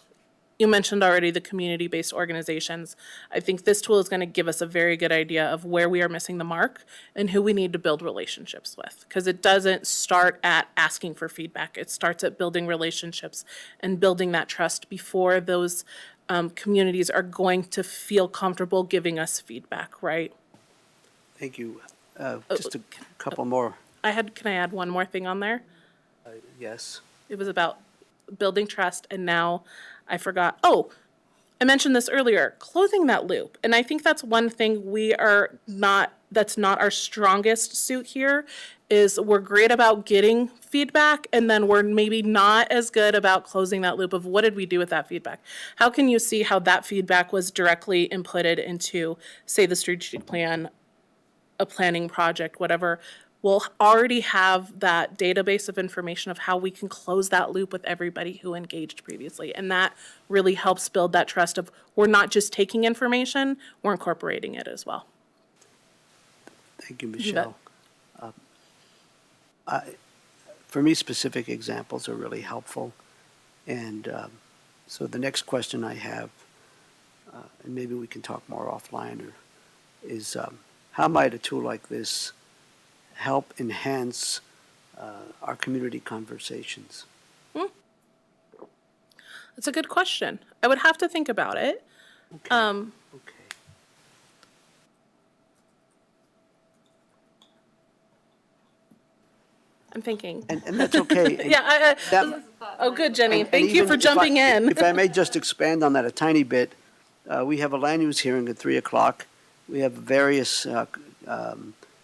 [SPEAKER 3] you mentioned already the community-based organizations. I think this tool is going to give us a very good idea of where we are missing the mark and who we need to build relationships with. Because it doesn't start at asking for feedback. It starts at building relationships and building that trust before those communities are going to feel comfortable giving us feedback, right?
[SPEAKER 1] Thank you. Just a couple more.
[SPEAKER 3] Can I add one more thing on there?
[SPEAKER 1] Yes.
[SPEAKER 3] It was about building trust, and now I forgot. Oh, I mentioned this earlier, closing that loop. And I think that's one thing that's not our strongest suit here, is we're great about getting feedback, and then we're maybe not as good about closing that loop of what did we do with that feedback? How can you see how that feedback was directly inputted into, say, the strategic plan, a planning project, whatever? We'll already have that database of information of how we can close that loop with everybody who engaged previously. And that really helps build that trust of we're not just taking information, we're incorporating it as well.
[SPEAKER 1] Thank you,
[SPEAKER 3] bet.
[SPEAKER 1] Michelle. For me, specific examples are really helpful. And so the next question I have, and maybe we can talk more offline, is how might a tool like this help enhance our community conversations?
[SPEAKER 3] That's a good question. I would have to think about it.
[SPEAKER 1] Okay. Okay.
[SPEAKER 3] I'm thinking.
[SPEAKER 1] And that's okay. And
[SPEAKER 3] Yeah,
[SPEAKER 1] that-
[SPEAKER 3] oh, good, Jenny.
[SPEAKER 1] and
[SPEAKER 3] Thank you
[SPEAKER 1] even
[SPEAKER 3] for
[SPEAKER 1] if
[SPEAKER 3] jumping in.
[SPEAKER 1] If I may just expand on that a tiny bit, we have a land use hearing at 3 o'clock. We have various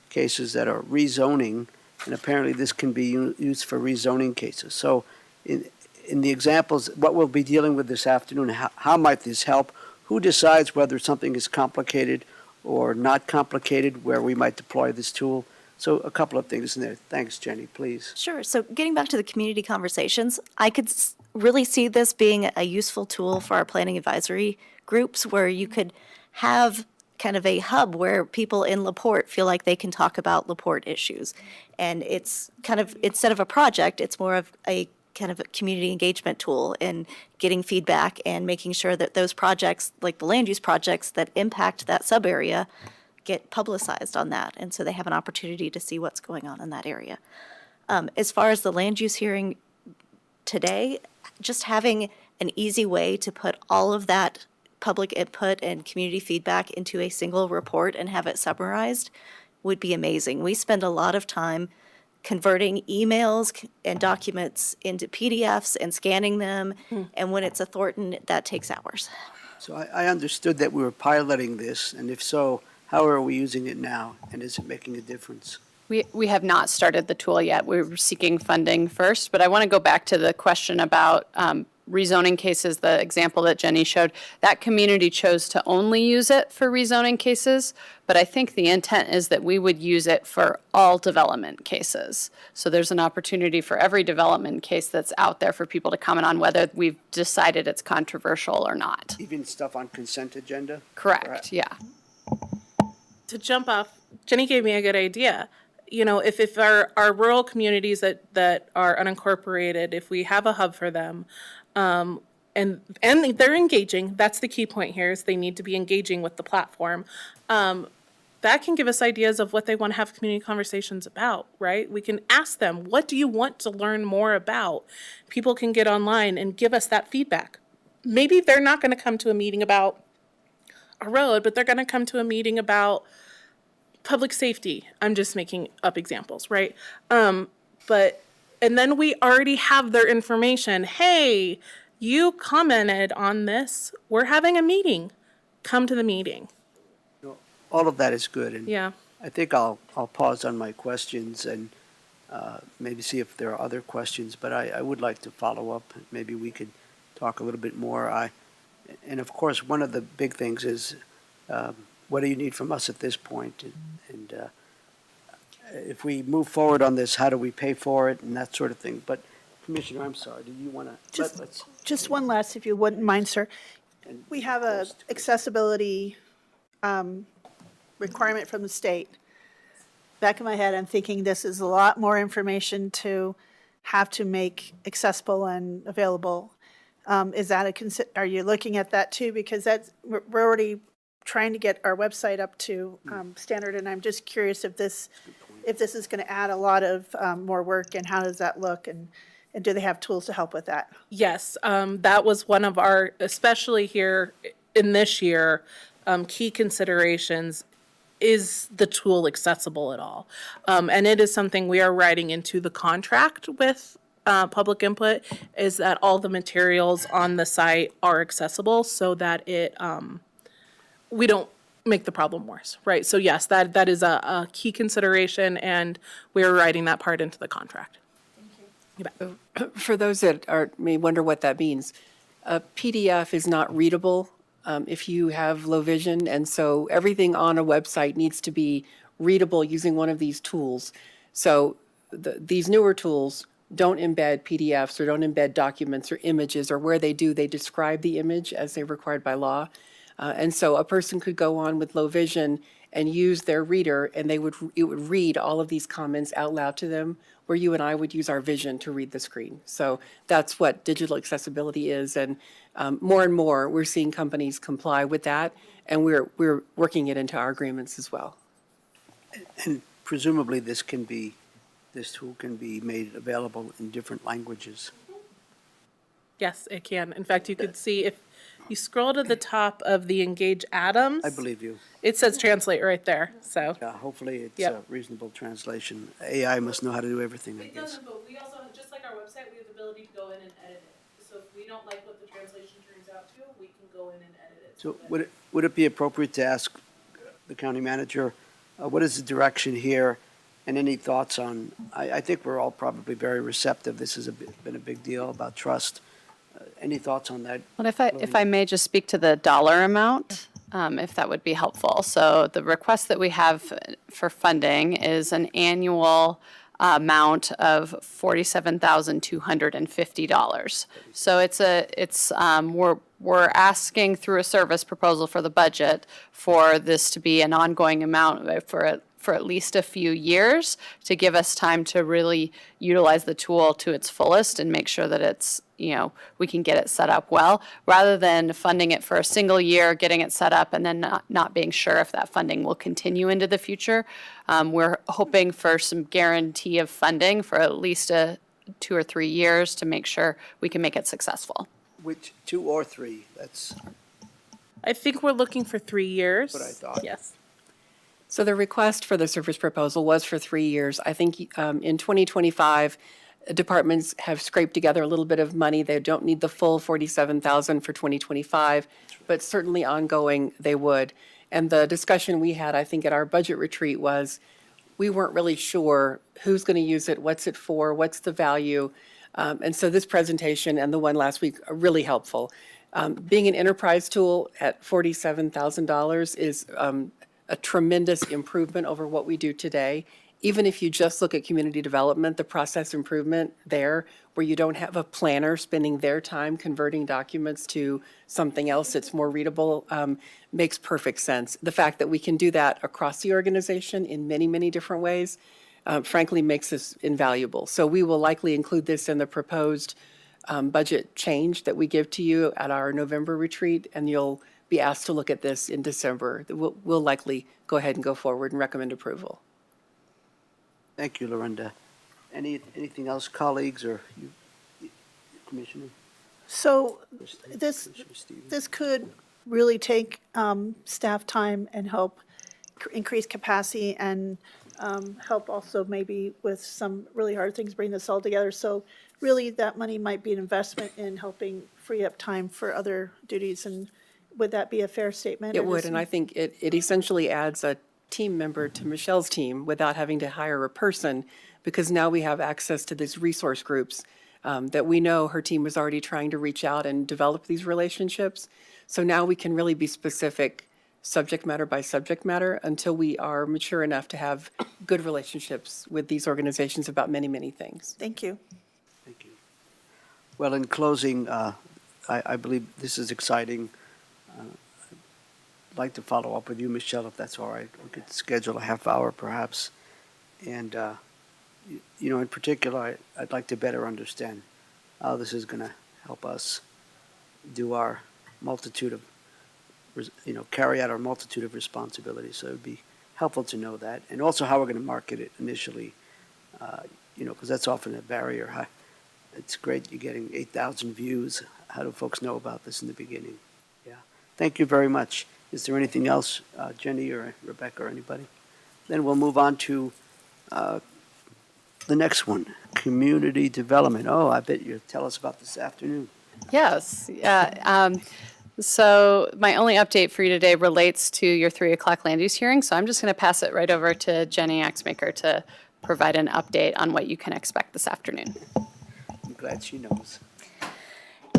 [SPEAKER 1] cases that are rezoning, and apparently this can be used for rezoning cases. So in the examples, what we'll be dealing with this afternoon, how might this help? Who decides whether something is complicated or not complicated, where we might deploy this tool? So a couple of things in there. Thanks, Jenny, please.
[SPEAKER 4] Sure. So getting back to the community conversations, I could really see this being a useful tool for our planning advisory groups, where you could have kind of a hub where people in LaPorte feel like they can talk about LaPorte issues. And it's kind of, instead of a project, it's more of a kind of a community engagement tool in getting feedback and making sure that those projects, like the land use projects that impact that sub area, get publicized on that, and so they have an opportunity to see what's going on in that area. As far as the land use hearing today, just having an easy way to put all of that public input and community feedback into a single report and have it summarized would be amazing. We spend a lot of time converting emails and documents into PDFs and scanning them, and when it's a Thornton, that takes hours.
[SPEAKER 1] So I understood that we were piloting this, and if so, how are we using it now, and is it making a difference?
[SPEAKER 5] We have not started the tool yet. We're seeking funding first, but I want to go back to the question about rezoning cases, the example that Jenny showed. That community chose to only use it for rezoning cases, but I think the intent is that we would use it for all development cases. So there's an opportunity for every development case that's out there for people to comment on whether we've decided it's controversial or not.
[SPEAKER 1] Even stuff on consent agenda?
[SPEAKER 5] Correct, yeah.
[SPEAKER 3] To jump off, Jenny gave me a good idea. You know, if our rural communities that are unincorporated, if we have a hub for them, and they're engaging, that's the key point here, is they need to be engaging with the platform. That can give us ideas of what they want to have community conversations about, right? We can ask them, what do you want to learn more about? People can get online and give us that feedback. Maybe they're not going to come to a meeting about a road, but they're going to come to a meeting about public safety. I'm just making up examples, right? And then we already have their information. Hey, you commented on this. We're having a meeting. Come to the meeting.
[SPEAKER 1] All of that is good, and
[SPEAKER 3] Yeah.
[SPEAKER 1] I think I'll pause on my questions and maybe see if there are other questions, but I would like to follow up. Maybe we could talk a little bit more. And of course, one of the big things is, what do you need from us at this point? And if we move forward on this, how do we pay for it and that sort of thing? But Commissioner, I'm sorry, do you want to?
[SPEAKER 7] Just one last, if you wouldn't mind, sir. We have a accessibility requirement from the state. Back in my head, I'm thinking this is a lot more information to have to make accessible and available. Is that are you looking at that too? Because we're already trying to get our website up to standard, and I'm just curious if this is going to add a lot of more work, and how does that look, and do they have tools to help with that?
[SPEAKER 3] Yes, that was one of our, especially here in this year, key considerations. Is the tool accessible at all? And it is something we are writing into the contract with public input, is that all the materials on the site are accessible so that we don't make the problem worse, right? So yes, that is a key consideration, and we're writing that part into the contract.
[SPEAKER 6] For those that may wonder what that means, a PDF is not readable if you have low vision, and so everything on a website needs to be readable using one of these tools. So these newer tools don't embed PDFs or don't embed documents or images, or where they do, they describe the image as they're required by law. And so a person could go on with low vision and use their reader, and it would read all of these comments out loud to them, where you and I would use our vision to read the screen. So that's what digital accessibility is, and more and more we're seeing companies comply with that, and we're working it into our agreements as well.
[SPEAKER 1] And presumably this tool can be made available in different languages.
[SPEAKER 3] Yes, it can. In fact, you could see if you scroll to the top of the Engage Atoms.
[SPEAKER 1] I believe you.
[SPEAKER 3] It says translate right there, so.
[SPEAKER 1] Hopefully it's a
[SPEAKER 3] Yep.
[SPEAKER 1] reasonable translation. AI must know how to do everything, I
[SPEAKER 3] It
[SPEAKER 1] guess.
[SPEAKER 3] doesn't, but we also, just like our website, we have the ability to go in and edit it. So if we don't like what the translation turns out to, we can go in and edit it.
[SPEAKER 1] So
[SPEAKER 3] that-
[SPEAKER 1] would it be appropriate to ask the county manager, what is the direction here? And any thoughts on, I think we're all probably very receptive. This has been a big deal about trust. Any thoughts on that?
[SPEAKER 5] Well, if I may just speak to the dollar amount, if that would be helpful. So the request that we have for funding is an annual amount of $47,250. So we're asking through a service proposal for the budget for this to be an ongoing amount for at least a few years, to give us time to really utilize the tool to its fullest and make sure that it's, we can get it set up well, rather than funding it for a single year, getting it set up, and then not being sure if that funding will continue into the future. We're hoping for some guarantee of funding for at least 2 or 3 years to make sure we can make it successful.
[SPEAKER 1] Which, 2 or 3? That's
[SPEAKER 3] I think we're looking for 3 years.
[SPEAKER 1] what I thought.
[SPEAKER 3] Yes.
[SPEAKER 6] So the request for the service proposal was for 3 years. I think in 2025, departments have scraped together a little bit of money. They don't need the full $47,000 for 2025, but certainly ongoing they would. And the discussion we had, I think, at our budget retreat was, we weren't really sure who's going to use it, what's it for, what's the value. And so this presentation and the one last week are really helpful. Being an enterprise tool at $47,000 is a tremendous improvement over what we do today. Even if you just look at community development, the process improvement there, where you don't have a planner spending their time converting documents to something else that's more readable, makes perfect sense. The fact that we can do that across the organization in many, many different ways, frankly, makes this invaluable. So we will likely include this in the proposed budget change that we give to you at our November retreat, and you'll be asked to look at this in December. We'll likely go ahead and go forward and recommend approval.
[SPEAKER 1] Thank you, Lorinda. Anything else, colleagues, or you, Commissioner?
[SPEAKER 7] So
[SPEAKER 1] Commissioner Stevens?
[SPEAKER 7] this could really take staff time and help increase capacity, and help also maybe with some really hard things, bring this all together. So really, that money might be an investment in helping free up time for other duties. And would that be a fair statement?
[SPEAKER 6] It would, and I think it essentially adds a team member to Michelle's team without having to hire a person, because now we have access to these resource groups that we know her team was already trying to reach out and develop these relationships. So now we can really be specific, subject matter by subject matter, until we are mature enough to have good relationships with these organizations about many, many things.
[SPEAKER 7] Thank you.
[SPEAKER 1] Thank you. Well, in closing, I believe this is exciting. I'd like to follow up with you, Michelle, if that's all right. We could schedule a half hour perhaps. And in particular, I'd like to better understand how this is going to help us do our multitude of, carry out our multitude of responsibilities. So it would be helpful to know that. And also how we're going to market it initially, because that's often a barrier. It's great you're getting 8,000 views. How do folks know about this in the beginning? Yeah. Thank you very much. Is there anything else, Jenny or Rebecca or anybody? Then we'll move on to the next one, community development. Oh, I bet you'll tell us about this afternoon.
[SPEAKER 5] Yes. So my only update for you today relates to your 3 o'clock land use hearing. So I'm just going to pass it right over to Jenny Axmaker to provide an update on what you can expect this afternoon.
[SPEAKER 1] I'm glad she knows.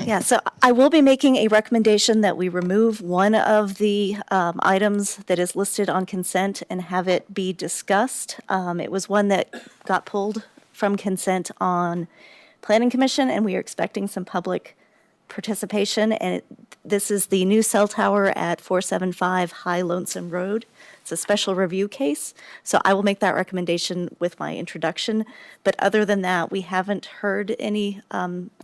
[SPEAKER 4] Yeah, so I will be making a recommendation that we remove one of the items that is listed on consent and have it be discussed. It was one that got pulled from consent on Planning Commission, and we are expecting some public participation. And this is the new cell tower at 475 High Lonesome Road. It's a special review case, so I will make that recommendation with my introduction. But other than that, we haven't heard any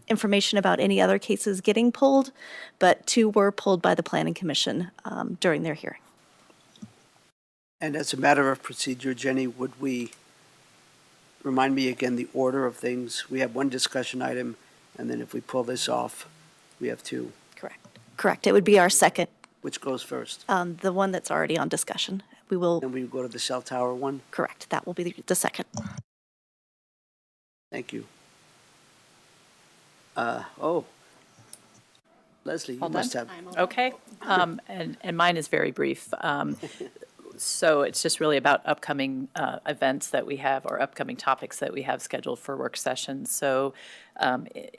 [SPEAKER 4] information about any other cases getting pulled, but 2 were pulled by the Planning Commission during their hearing.
[SPEAKER 1] And as a matter of procedure, Jenny, would we remind me again the order of things? We have one discussion item, and then if we pull this off, we have 2.
[SPEAKER 4] Correct. It would be our second,
[SPEAKER 1] Which goes first?
[SPEAKER 4] the one that's already on discussion. We will,
[SPEAKER 1] Then we go to the cell tower one.
[SPEAKER 4] correct, that will be the second.
[SPEAKER 1] Thank you. Leslie, you
[SPEAKER 2] All
[SPEAKER 1] must
[SPEAKER 2] done?
[SPEAKER 1] have.
[SPEAKER 2] Okay, and mine is very brief. So it's just really about upcoming events that we have, or upcoming topics that we have scheduled for work sessions. So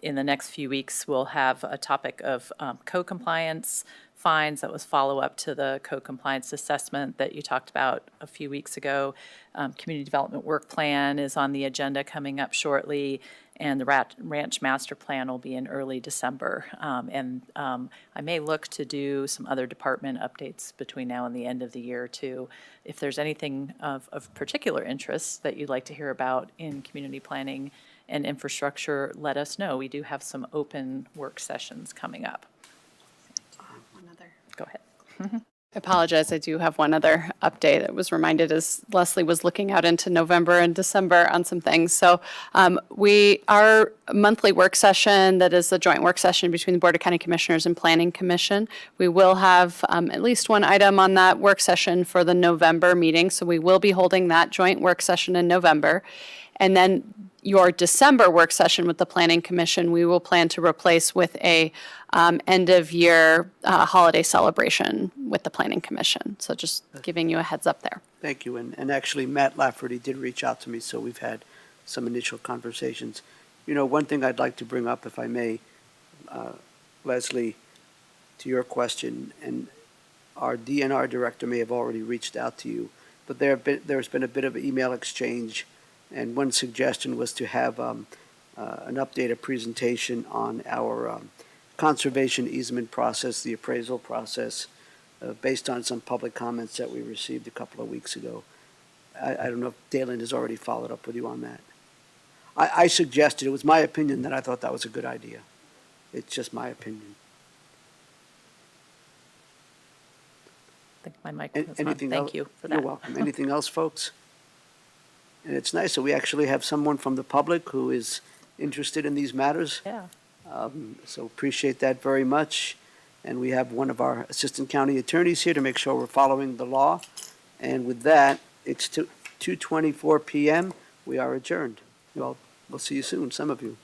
[SPEAKER 2] in the next few weeks, we'll have a topic of co-compliance fines. That was follow-up to the co-compliance assessment that you talked about a few weeks ago. Community development work plan is on the agenda coming up shortly, and the ranch master plan will be in early December. I may look to do some other department updates between now and the end of the year too. If there's anything of particular interest that you'd like to hear about in community planning and infrastructure, let us know. We do have some open work sessions coming up. Go ahead.
[SPEAKER 5] I apologize, I do have one other update. I was reminded as Leslie was looking out into November and December on some things. So our monthly work session, that is the joint work session between the Board of County Commissioners and Planning Commission, we will have at least one item on that work session for the November meeting. So we will be holding that joint work session in November. And then your December work session with the Planning Commission, we will plan to replace with a end-of-year holiday celebration with the Planning Commission. So just giving you a heads up there.
[SPEAKER 1] Thank you. And actually, Matt Lafferty did reach out to me, so we've had some initial conversations. One thing I'd like to bring up, if I may, Leslie, to your question, and our DNR director may have already reached out to you, but there's been a bit of email exchange. And one suggestion was to have an updated presentation on our conservation easement process, the appraisal process, based on some public comments that we received a couple of weeks ago. I don't know if Dalen has already followed up with you on that. I suggested, it was my opinion, that I thought that was a good idea. It's just my opinion.
[SPEAKER 2] I think my mic was on.
[SPEAKER 1] Anything
[SPEAKER 2] Thank
[SPEAKER 1] else?
[SPEAKER 2] you for
[SPEAKER 1] You're
[SPEAKER 2] that.
[SPEAKER 1] welcome. Anything else, folks? And it's nice that we actually have someone from the public who is interested in these matters.
[SPEAKER 2] Yeah.
[SPEAKER 1] So appreciate that very much. And we have one of our assistant county attorneys here to make sure we're following the law. And with that, it's 2:24 p.m. We are adjourned. Well, we'll see you soon, some of you.